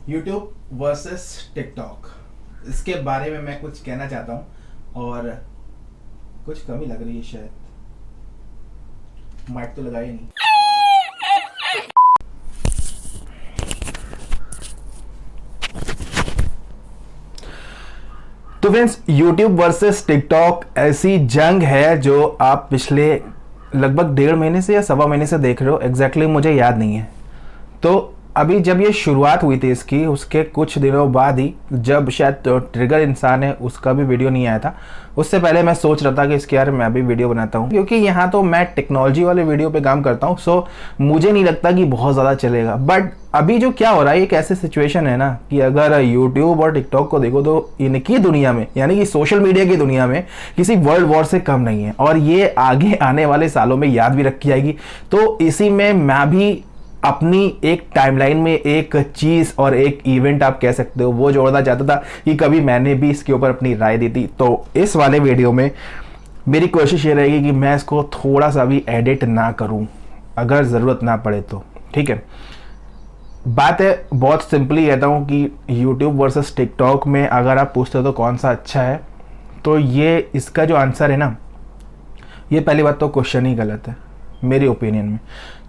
YouTube versus TikTok, इसके बारे में मैं कुछ कहना चाहता हूँ। और कुछ कमी लग रही है, शायद माइक तो लगाया नहीं। तो फ्रेंड्स, यूट्यूब वर्सेस टिकटॉक ऐसी जंग है जो आप पिछले लगभग 1.5 महीने से या 1.25 महीने से देख रहे हो। एग्जैक्टली मुझे याद नहीं है। तो अभी जब ये शुरुआत हुई थी इसकी, उसके कुछ दिनों बाद ही, जब शायद ट्रिगर इंसान है उसका भी वीडियो नहीं आया था, उससे पहले मैं सोच रहा था कि इसके यार मैं भी वीडियो बनाता हूँ, क्योंकि यहाँ तो मैं टेक्नोलॉजी वाले वीडियो पे काम करता हूँ। सो मुझे नहीं लगता कि बहुत ज़्यादा चलेगा। बट अभी जो क्या हो रहा है, एक ऐसी सिचुएशन है ना कि अगर यूट्यूब और टिकटॉक को देखो तो इनकी दुनिया में, यानी कि सोशल मीडिया की दुनिया में, किसी वर्ल्ड वॉर से कम नहीं है। और ये आगे आने वाले सालों में याद भी रखी जाएगी। तो इसी में मैं भी अपनी एक टाइमलाइन में एक चीज और एक इवेंट आप कह सकते हो वो जोड़ना चाहता था कि कभी मैंने भी इसके ऊपर अपनी राय दी थी। तो इस वाले वीडियो में मेरी कोशिश ये रहेगी कि मैं इसको थोड़ा सा भी एडिट ना करूं, अगर ज़रूरत ना पड़े तो। ठीक है, बात है बहुत सिंपली कहता हूं कि YouTube वर्सेस टिकटॉक में अगर आप पूछते हो तो कौन सा अच्छा है, तो ये इसका जो आंसर है ना, ये पहली बात तो क्वेश्चन ही गलत है मेरी ओपिनियन में।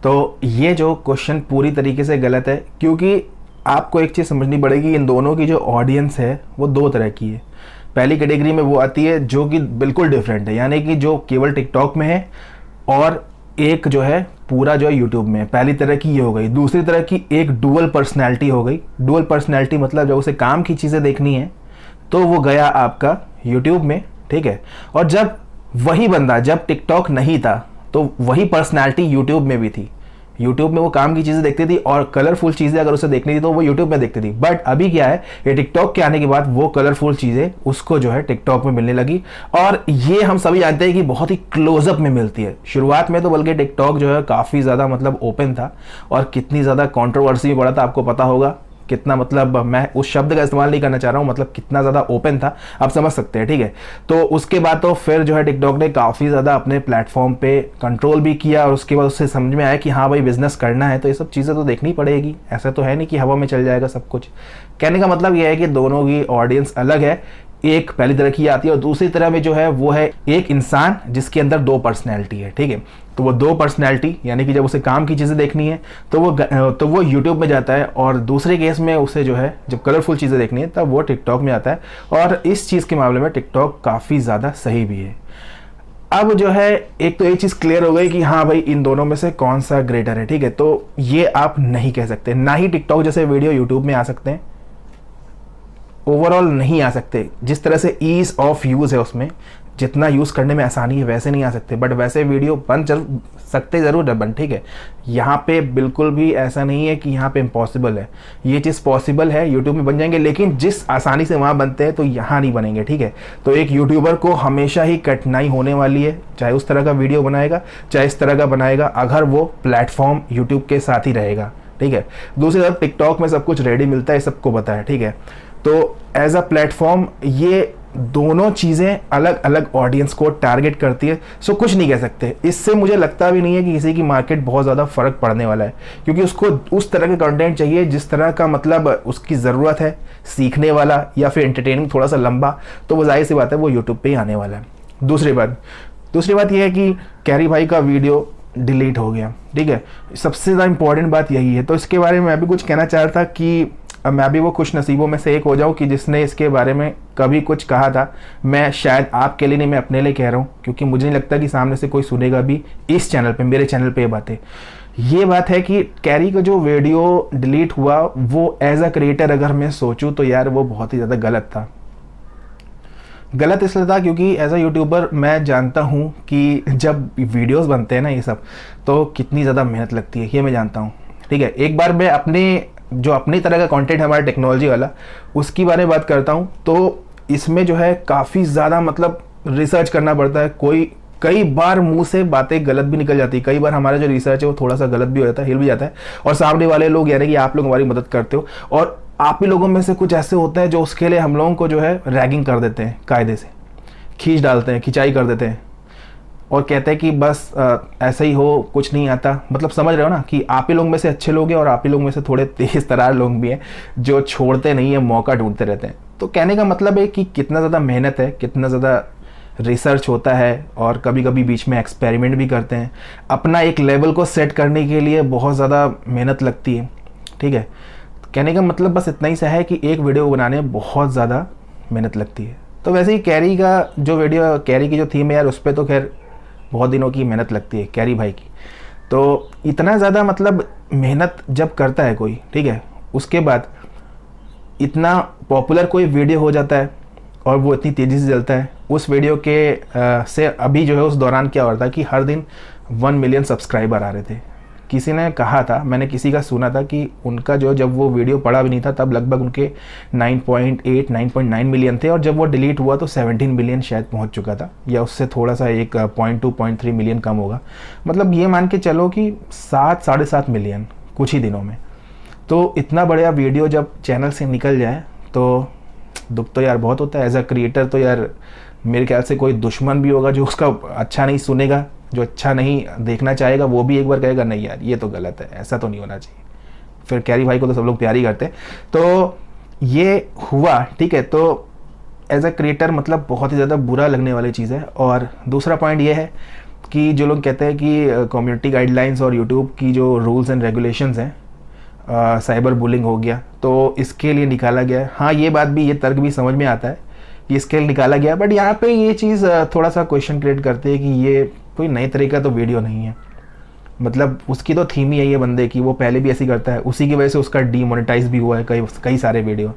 तो ये जो क्वेश्चन पूरी तरीके से गलत है, क्योंकि आपको एक चीज़ समझनी पड़ेगी, इन दोनों की जो ऑडियंस है वो दो तरह की है। पहली कैटेगरी में वो आती है जो कि बिल्कुल डिफरेंट है, यानी कि जो केवल टिकटॉक में है, और एक जो है पूरा जो है यूट्यूब में। पहली तरह की ये हो गई। दूसरी तरह की एक डुअल पर्सनैलिटी हो गई। डुअल पर्सनैलिटी मतलब जब उसे काम की चीज़ें देखनी है तो वो गया आपका यूट्यूब में। ठीक है, और जब वही बंदा, जब टिकटॉक नहीं था तो वही पर्सनालिटी यूट्यूब में भी थी। यूट्यूब में वो काम की चीज़ें देखती थी और कलरफुल चीज़ें अगर उसे देखनी थी तो वो यूट्यूब में देखती थी। बट अभी क्या है, ये टिकटॉक के आने के बाद वो कलरफुल चीज़ें उसको जो है टिकटॉक में मिलने लगी। और ये हम सभी जानते हैं कि बहुत ही क्लोजअप में मिलती है। शुरुआत में तो बल्कि टिकटॉक जो है काफ़ी ज़्यादा मतलब ओपन था और कितनी ज़्यादा कॉन्ट्रोवर्सी में पड़ा था, आपको पता होगा कितना। मतलब मैं उस शब्द का इस्तेमाल नहीं करना चाह रहा हूँ, मतलब कितना ज़्यादा ओपन था, आप समझ सकते हैं। ठीक है, तो उसके बाद तो फिर जो है टिकटॉक ने काफ़ी ज़्यादा अपने प्लेटफॉर्म पे कंट्रोल भी किया, और उसके बाद उससे समझ में आया कि हाँ भाई, बिजनेस करना है तो ये सब चीज़ें तो देखनी पड़ेगी। ऐसा तो है नहीं कि हवा में चल जाएगा सब कुछ। कहने का मतलब यह है कि दोनों की ऑडियंस अलग है। एक पहली तरह की आती है और दूसरी तरह में जो है वो है एक इंसान जिसके अंदर दो पर्सनैलिटी है। ठीक है, तो वो दो पर्सनैलिटी, यानी कि जब उसे काम की चीज़ें देखनी है तो वो यूट्यूब में जाता है, और दूसरे केस में उसे जो है जब कलरफुल चीज़ें देखनी है तब वो टिकटॉक में आता है। और इस चीज़ के मामले में टिकटॉक काफ़ी ज़्यादा सही भी है। अब जो है एक तो एक चीज़ क्लियर हो गई कि हाँ भाई, इन दोनों में से कौन सा ग्रेटर है। ठीक है, तो ये आप नहीं कह सकते, ना ही टिकटॉक जैसे वीडियो यूट्यूब में आ सकते हैं, ओवरऑल नहीं आ सकते। जिस तरह से ईज ऑफ यूज़ है, उसमें जितना यूज़ करने में आसानी है वैसे नहीं आ सकते। बट वैसे वीडियो बन चल सकते ज़रूर है बन। ठीक है, यहाँ पे बिल्कुल भी ऐसा नहीं है कि यहाँ पे इम्पॉसिबल है। ये चीज़ पॉसिबल है, यूट्यूब में बन जाएंगे, लेकिन जिस आसानी से वहाँ बनते हैं तो यहाँ नहीं बनेंगे। ठीक है, तो एक यूट्यूबर को हमेशा ही कठिनाई होने वाली है, चाहे उस तरह का वीडियो बनाएगा चाहे इस तरह का बनाएगा, अगर वो प्लेटफॉर्म यूट्यूब के साथ ही रहेगा। ठीक है, दूसरी तरफ टिकटॉक में सब कुछ रेडी मिलता है, सबको पता है। ठीक है, तो एज अ प्लेटफॉर्म ये दोनों चीज़ें अलग अलग ऑडियंस को टारगेट करती है। सो कुछ नहीं कह सकते। इससे मुझे लगता भी नहीं है कि किसी की मार्केट बहुत ज़्यादा फ़र्क पड़ने वाला है, क्योंकि उसको उस तरह का कंटेंट चाहिए जिस तरह का मतलब उसकी ज़रूरत है, सीखने वाला या फिर एंटरटेनिंग थोड़ा सा लंबा, तो वो जाहिर सी बात है वो यूट्यूब पे ही आने वाला है। दूसरी बात यह है कि कैरी भाई का वीडियो डिलीट हो गया। ठीक है, सबसे ज़्यादा इंपॉर्टेंट बात यही है। तो इसके बारे में मैं भी कुछ कहना चाह रहा था कि मैं भी वो खुश नसीबों में से एक हो जाऊं कि जिसने इसके बारे में कभी कुछ कहा था। मैं शायद आपके लिए नहीं, मैं अपने लिए कह रहा हूं, क्योंकि मुझे नहीं लगता कि सामने से कोई सुनेगा भी इस चैनल पे, मेरे चैनल पे ये बात है कि कैरी का जो वीडियो डिलीट हुआ वो एज अ क्रिएटर अगर मैं सोचूं तो यार वो बहुत ही ज़्यादा गलत था। गलत इसलिए था क्योंकि एज अ यूट्यूबर मैं जानता हूँ कि जब वीडियोस बनते हैं ना ये सब, तो कितनी ज़्यादा मेहनत लगती है, ये मैं जानता हूँ। ठीक है, एक बार मैं अपनी तरह का कंटेंट है हमारा टेक्नोलॉजी वाला, उसकी बारे में बात करता हूँ। तो इसमें जो है काफ़ी ज़्यादा मतलब रिसर्च करना पड़ता है। कई बार मुंह से बातें गलत भी निकल जाती है। कई बार हमारा जो रिसर्च है वो थोड़ा सा गलत भी हो जाता है, हिल भी जाता है, और सामने वाले लोग, यानी कि आप लोग हमारी मदद करते हो, और आप ही लोगों में से कुछ ऐसे होते हैं जो उसके लिए हम लोगों को जो है रैगिंग कर देते हैं, कायदे से खींच डालते हैं, खिंचाई कर देते हैं। और कहते हैं कि बस ऐसा ही हो, कुछ नहीं आता। मतलब समझ रहे हो ना कि आप ही लोग में से अच्छे लोग हैं और आप ही लोग में से थोड़े तेज तरार लोग भी हैं जो छोड़ते नहीं है, मौका ढूंढते रहते हैं। तो कहने का मतलब है कि कितना ज़्यादा मेहनत है, कितना ज़्यादा रिसर्च होता है, और कभी कभी बीच में एक्सपेरिमेंट भी करते हैं। अपना एक लेवल को सेट करने के लिए बहुत ज़्यादा मेहनत लगती है, ठीक है। कहने का मतलब बस इतना ही सा है कि एक वीडियो बनाने में बहुत ज़्यादा मेहनत लगती है। तो वैसे ही कैरी का जो वीडियो, कैरी की जो थीम है यार, उस पर तो खैर बहुत दिनों की मेहनत लगती है कैरी भाई की। तो इतना ज़्यादा मतलब मेहनत जब करता है कोई, ठीक है, उसके बाद इतना पॉपुलर कोई वीडियो हो जाता है और वो इतनी तेज़ी से चलता है। उस वीडियो के से अभी जो है उस दौरान क्या हो रहा था कि हर दिन 1 मिलियन सब्सक्राइबर आ रहे थे। किसी ने कहा था, मैंने किसी का सुना था कि उनका जो, जब वो वीडियो पड़ा भी नहीं था तब लगभग उनके 9.8 9.9 मिलियन थे, और जब वो डिलीट हुआ तो 17 मिलियन शायद पहुंच चुका था, या उससे थोड़ा सा एक 0.2 मिलियन कम होगा। मतलब ये मान के चलो कि 7 साढ़े 7 मिलियन कुछ ही दिनों में। तो इतना बड़ा वीडियो जब चैनल से निकल जाए तो दुख तो यार बहुत होता है। एज अ क्रिएटर तो यार मेरे ख्याल से कोई दुश्मन भी होगा जो उसका अच्छा नहीं सुनेगा, जो अच्छा नहीं देखना चाहेगा, वो भी एक बार कहेगा नहीं यार ये तो गलत है, ऐसा तो नहीं होना चाहिए। फिर कैरी भाई को तो सब लोग प्यार ही करते हैं। तो ये हुआ, ठीक है। तो एज अ क्रिएटर मतलब बहुत ही ज़्यादा बुरा लगने वाली चीज़ है। और दूसरा पॉइंट ये है कि जो लोग कहते हैं कि कम्युनिटी गाइडलाइंस और यूट्यूब की जो रूल्स एंड रेगुलेशंस हैं, साइबर बुलिंग हो गया, तो इसके लिए निकाला गया है। हाँ, ये बात भी, ये तर्क भी समझ में आता है कि इसके लिए निकाला गया, बट यहाँ पे ये चीज़ थोड़ा सा क्वेश्चन क्रिएट करती है कि ये कोई नए तरीका तो वीडियो नहीं है। मतलब उसकी तो थीम ही है ये बंदे की, वो पहले भी ऐसी करता है, उसी की वजह से उसका डीमोनेटाइज भी हुआ है कई सारे वीडियो।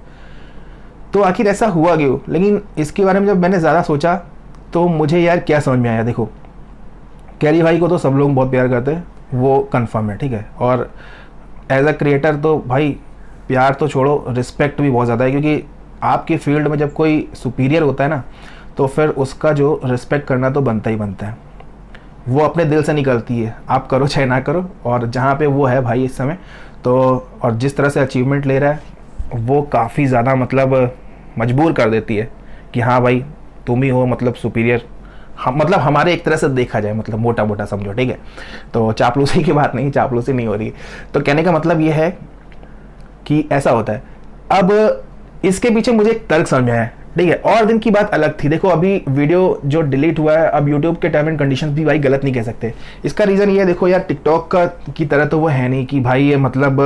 तो आखिर ऐसा हुआ क्यों? लेकिन इसके बारे में जब मैंने ज़्यादा सोचा तो मुझे यार क्या समझ में आया, देखो कैरी भाई को तो सब लोग बहुत प्यार करते हैं, वो कन्फर्म है, ठीक है। और एज अ क्रिएटर तो भाई प्यार तो छोड़ो, रिस्पेक्ट भी बहुत ज़्यादा है, क्योंकि आपके फील्ड में जब कोई सुपीरियर होता है ना, तो फिर उसका जो रिस्पेक्ट करना तो बनता ही बनता है। वो अपने दिल से निकलती है, आप करो चाहे ना करो। और जहाँ पे वो है भाई इस समय, तो और जिस तरह से अचीवमेंट ले रहा है वो काफ़ी ज़्यादा मतलब मजबूर कर देती है कि हाँ भाई तुम ही हो मतलब सुपीरियर। हम मतलब हमारे एक तरह से देखा जाए, मतलब मोटा मोटा समझो, ठीक है। तो चापलूसी की बात नहीं, चापलूसी नहीं हो रही। तो कहने का मतलब ये है कि ऐसा होता है। अब इसके पीछे मुझे एक तर्क समझ में आया, ठीक है। और दिन की बात अलग थी। देखो अभी वीडियो जो डिलीट हुआ है, अब यूट्यूब के टर्म एंड कंडीशंस भी भाई गलत नहीं कह सकते। इसका रीज़न ये है, देखो यार टिकटॉक का की तरह तो वो है नहीं कि भाई ये मतलब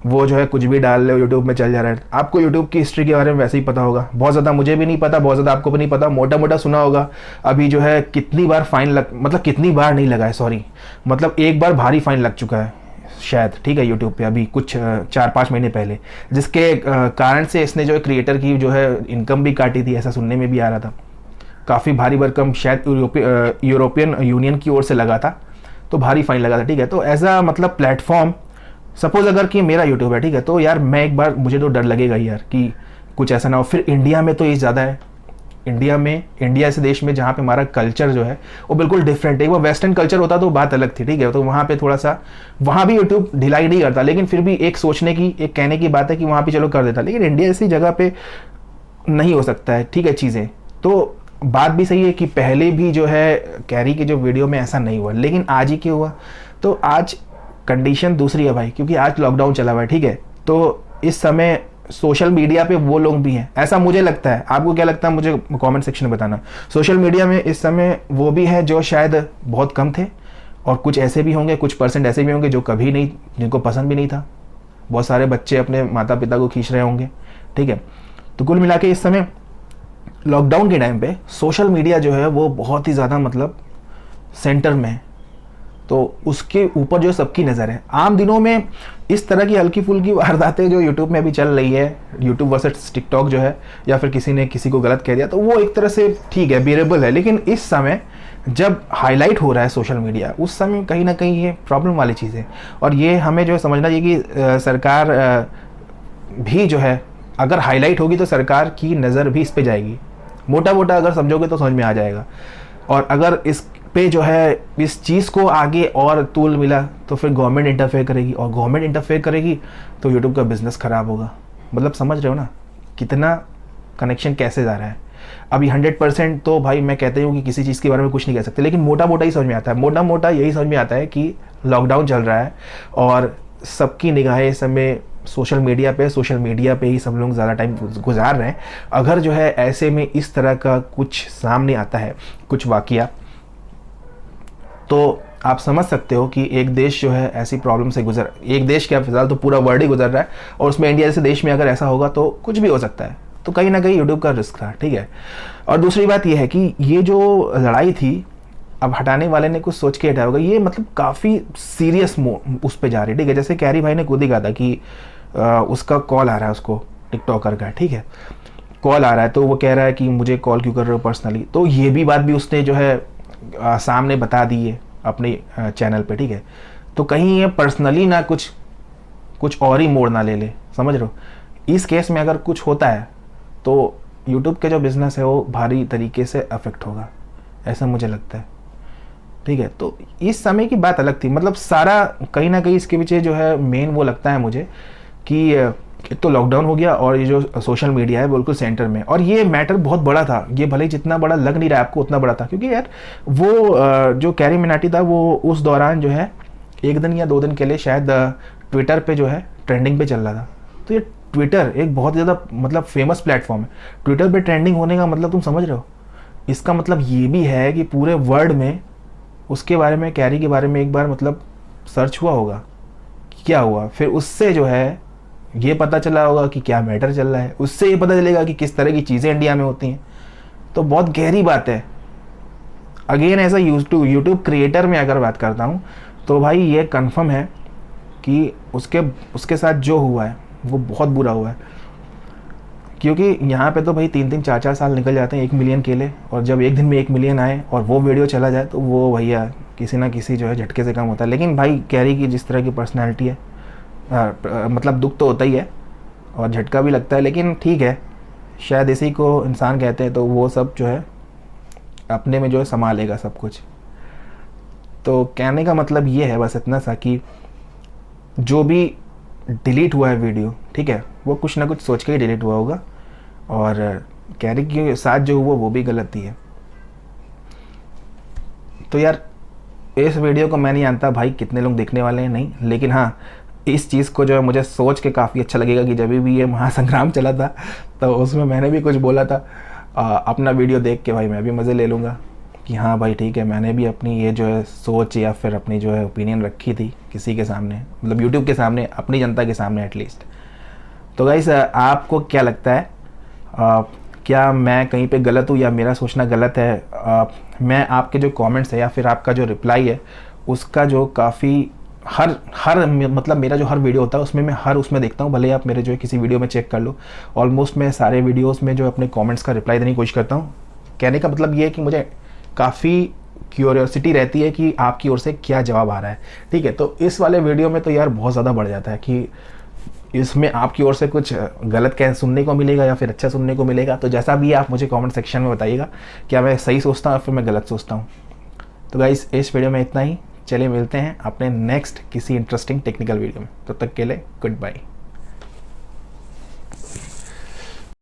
वो जो है कुछ भी डाल ले यूट्यूब में चल जा रहा है। आपको यूट्यूब की हिस्ट्री के बारे में वैसे ही पता होगा, बहुत ज़्यादा मुझे भी नहीं पता, बहुत ज़्यादा आपको भी नहीं पता, मोटा मोटा सुना होगा। अभी जो है कितनी बार फाइन मतलब कितनी बार नहीं लगा है, सॉरी, मतलब एक बार भारी फाइन लग चुका है शायद, ठीक है, यूट्यूब पे अभी कुछ 4-5 महीने पहले, जिसके कारण से इसने जो है क्रिएटर की जो है इनकम भी काटी थी, ऐसा सुनने में भी आ रहा था। काफ़ी भारी भरकम शायद यूरोपियन यूनियन की ओर से लगा था, तो भारी फाइन लगा था, ठीक है। तो ऐसा मतलब प्लेटफॉर्म, सपोज अगर कि मेरा यूट्यूब है, ठीक है, तो यार मैं एक बार, मुझे तो डर लगेगा यार कि कुछ ऐसा ना हो। फिर इंडिया में तो ये ज़्यादा है, इंडिया ऐसे देश में जहाँ पे हमारा कल्चर जो है वो बिल्कुल डिफरेंट है। वो वेस्टर्न कल्चर होता तो बात अलग थी, ठीक है। तो वहाँ पे थोड़ा सा, वहाँ भी यूट्यूब ढिलाई नहीं करता, लेकिन फिर भी एक सोचने की, एक कहने की बात है कि वहाँ पे चलो कर देता, लेकिन इंडिया ऐसी जगह पे नहीं हो सकता है, ठीक है चीज़ें। तो बात भी सही है कि पहले भी जो है कैरी के जो वीडियो में ऐसा नहीं हुआ, लेकिन आज ही क्यों हुआ? तो आज कंडीशन दूसरी है भाई, क्योंकि आज लॉकडाउन चला हुआ है, ठीक है। तो इस समय सोशल मीडिया पे वो लोग भी हैं, ऐसा मुझे लगता है। आपको क्या लगता है मुझे कमेंट सेक्शन में बताना। सोशल मीडिया में इस समय वो भी हैं जो शायद बहुत कम थे, और कुछ ऐसे भी होंगे, कुछ परसेंट ऐसे भी होंगे जो कभी नहीं, जिनको पसंद भी नहीं था। बहुत सारे बच्चे अपने माता पिता को खींच रहे होंगे, ठीक है। तो कुल मिला के इस समय लॉकडाउन के टाइम पे सोशल मीडिया जो है वो बहुत ही ज़्यादा मतलब सेंटर में है, तो उसके ऊपर जो सबकी नज़र है। आम दिनों में इस तरह की हल्की फुल्की वारदातें जो यूट्यूब में अभी चल रही है, यूट्यूब वर्सेस टिकटॉक जो है, या फिर किसी ने किसी को गलत कह दिया, तो वो एक तरह से ठीक है, बियरेबल है। लेकिन इस समय जब हाईलाइट हो रहा है सोशल मीडिया, उस समय कहीं ना कहीं ये प्रॉब्लम वाली चीज़ है। और ये हमें जो है समझना चाहिए कि सरकार भी जो है, अगर हाईलाइट होगी तो सरकार की नज़र भी इस पर जाएगी। मोटा मोटा अगर समझोगे तो समझ में आ जाएगा। और अगर इस पे जो है इस चीज़ को आगे और तूल मिला तो फिर गवर्नमेंट इंटरफेयर करेगी, और गवर्नमेंट इंटरफेयर करेगी तो यूट्यूब का बिज़नेस ख़राब होगा। मतलब समझ रहे हो ना कितना कनेक्शन कैसे जा रहा है। अभी 100% तो भाई मैं कहते हूँ कि किसी चीज़ के बारे में कुछ नहीं कह सकते, लेकिन मोटा मोटा ही समझ में आता है, मोटा मोटा यही समझ में आता है कि लॉकडाउन चल रहा है और सबकी निगाहें इस समय सोशल मीडिया पे ही सब लोग ज़्यादा टाइम गुजार रहे हैं। अगर जो है ऐसे में इस तरह का कुछ सामने आता है, कुछ वाकया, तो आप समझ सकते हो कि एक देश जो है ऐसी प्रॉब्लम से एक देश क्या फिलहाल तो पूरा वर्ल्ड ही गुजर रहा है, और उसमें इंडिया जैसे देश में अगर ऐसा होगा तो कुछ भी हो सकता है। तो कहीं ना कहीं यूट्यूब का रिस्क था, ठीक है। और दूसरी बात यह है कि ये जो लड़ाई थी, अब हटाने वाले ने कुछ सोच के हटाया होगा, ये मतलब काफ़ी सीरियस उस पर जा रही है, ठीक है। जैसे कैरी भाई ने खुद ही कहा था कि उसका कॉल आ रहा है उसको, टिकटॉकर का, ठीक है, कॉल आ रहा है, तो वो कह रहा है कि मुझे कॉल क्यों कर रहे हो पर्सनली। तो ये भी बात भी उसने जो है सामने बता दी है अपने चैनल पे, ठीक है। तो कहीं ये पर्सनली ना कुछ और ही मोड़ ना ले ले, समझ रहे हो। इस केस में अगर कुछ होता है तो यूट्यूब के जो बिज़नेस है वो भारी तरीके से अफेक्ट होगा, ऐसा मुझे लगता है, ठीक है। तो इस समय की बात अलग थी, मतलब सारा कहीं ना कहीं इसके पीछे जो है मेन वो लगता है मुझे कि एक तो लॉकडाउन हो गया और ये जो सोशल मीडिया है बिल्कुल सेंटर में। और ये मैटर बहुत बड़ा था, ये भले ही जितना बड़ा लग नहीं रहा है आपको उतना बड़ा था, क्योंकि यार वो जो कैरी मिनाटी था वो उस दौरान जो है 1 दिन या 2 दिन के लिए शायद ट्विटर पे जो है ट्रेंडिंग पे चल रहा था। तो ये ट्विटर एक बहुत ज़्यादा मतलब फेमस प्लेटफॉर्म है, ट्विटर पे ट्रेंडिंग होने का मतलब तुम समझ रहे हो। इसका मतलब ये भी है कि पूरे वर्ल्ड में उसके बारे में, कैरी के बारे में एक बार मतलब सर्च हुआ होगा कि क्या हुआ, फिर उससे जो है ये पता चला होगा कि क्या मैटर चल रहा है, उससे ये पता चलेगा कि किस तरह की चीज़ें इंडिया में होती हैं। तो बहुत गहरी बात है। अगेन ऐसा यूट्यूब क्रिएटर में अगर बात करता हूँ तो भाई ये कंफर्म है कि उसके साथ जो हुआ है वो बहुत बुरा हुआ है, क्योंकि यहाँ पे तो भाई 3-3 4-4 साल निकल जाते हैं 1 मिलियन के लिए, और जब एक दिन में 1 मिलियन आए और वो वीडियो चला जाए तो वो भैया किसी ना किसी जो है झटके से कम होता है। लेकिन भाई कैरी की जिस तरह की पर्सनैलिटी है, मतलब दुख तो होता ही है और झटका भी लगता है, लेकिन ठीक है, शायद इसी को इंसान कहते हैं। तो वो सब जो है अपने में जो है संभालेगा सब कुछ। तो कहने का मतलब ये है बस इतना सा कि जो भी डिलीट हुआ है वीडियो, ठीक है, वो कुछ ना कुछ सोच के ही डिलीट हुआ होगा, और कैरी के साथ जो हुआ वो भी गलत ही है। तो यार इस वीडियो को मैं नहीं जानता भाई कितने लोग देखने वाले हैं, नहीं, लेकिन हाँ इस चीज़ को जो है मुझे सोच के काफ़ी अच्छा लगेगा कि जब भी ये महासंग्राम चला था तो उसमें मैंने भी कुछ बोला था। अपना वीडियो देख के भाई मैं भी मज़े ले लूँगा कि हाँ भाई ठीक है, मैंने भी अपनी ये जो है सोच या फिर अपनी जो है ओपिनियन रखी थी किसी के सामने, मतलब यूट्यूब के सामने, अपनी जनता के सामने एटलीस्ट। तो गाइस आपको क्या लगता है, क्या मैं कहीं पे गलत हूँ या मेरा सोचना गलत है? मैं आपके जो कमेंट्स है या फिर आपका जो रिप्लाई है उसका जो काफ़ी हर मतलब मेरा जो हर वीडियो होता है उसमें मैं हर उसमें देखता हूँ, भले आप मेरे जो है किसी वीडियो में चेक कर लो, ऑलमोस्ट मैं सारे वीडियोस में जो अपने कमेंट्स का रिप्लाई देने की कोशिश करता हूँ। कहने का मतलब ये है कि मुझे काफ़ी क्यूरियोसिटी रहती है कि आपकी ओर से क्या जवाब आ रहा है, ठीक है। तो इस वाले वीडियो में तो यार बहुत ज़्यादा बढ़ जाता है कि इसमें आपकी ओर से कुछ गलत कह सुनने को मिलेगा या फिर अच्छा सुनने को मिलेगा। तो जैसा भी आप मुझे कमेंट सेक्शन में बताइएगा, क्या मैं सही सोचता हूँ या फिर मैं गलत सोचता हूँ। तो गाइस इस वीडियो में इतना ही, चलिए मिलते हैं अपने नेक्स्ट किसी इंटरेस्टिंग टेक्निकल वीडियो में, तब तक के लिए गुड बाय।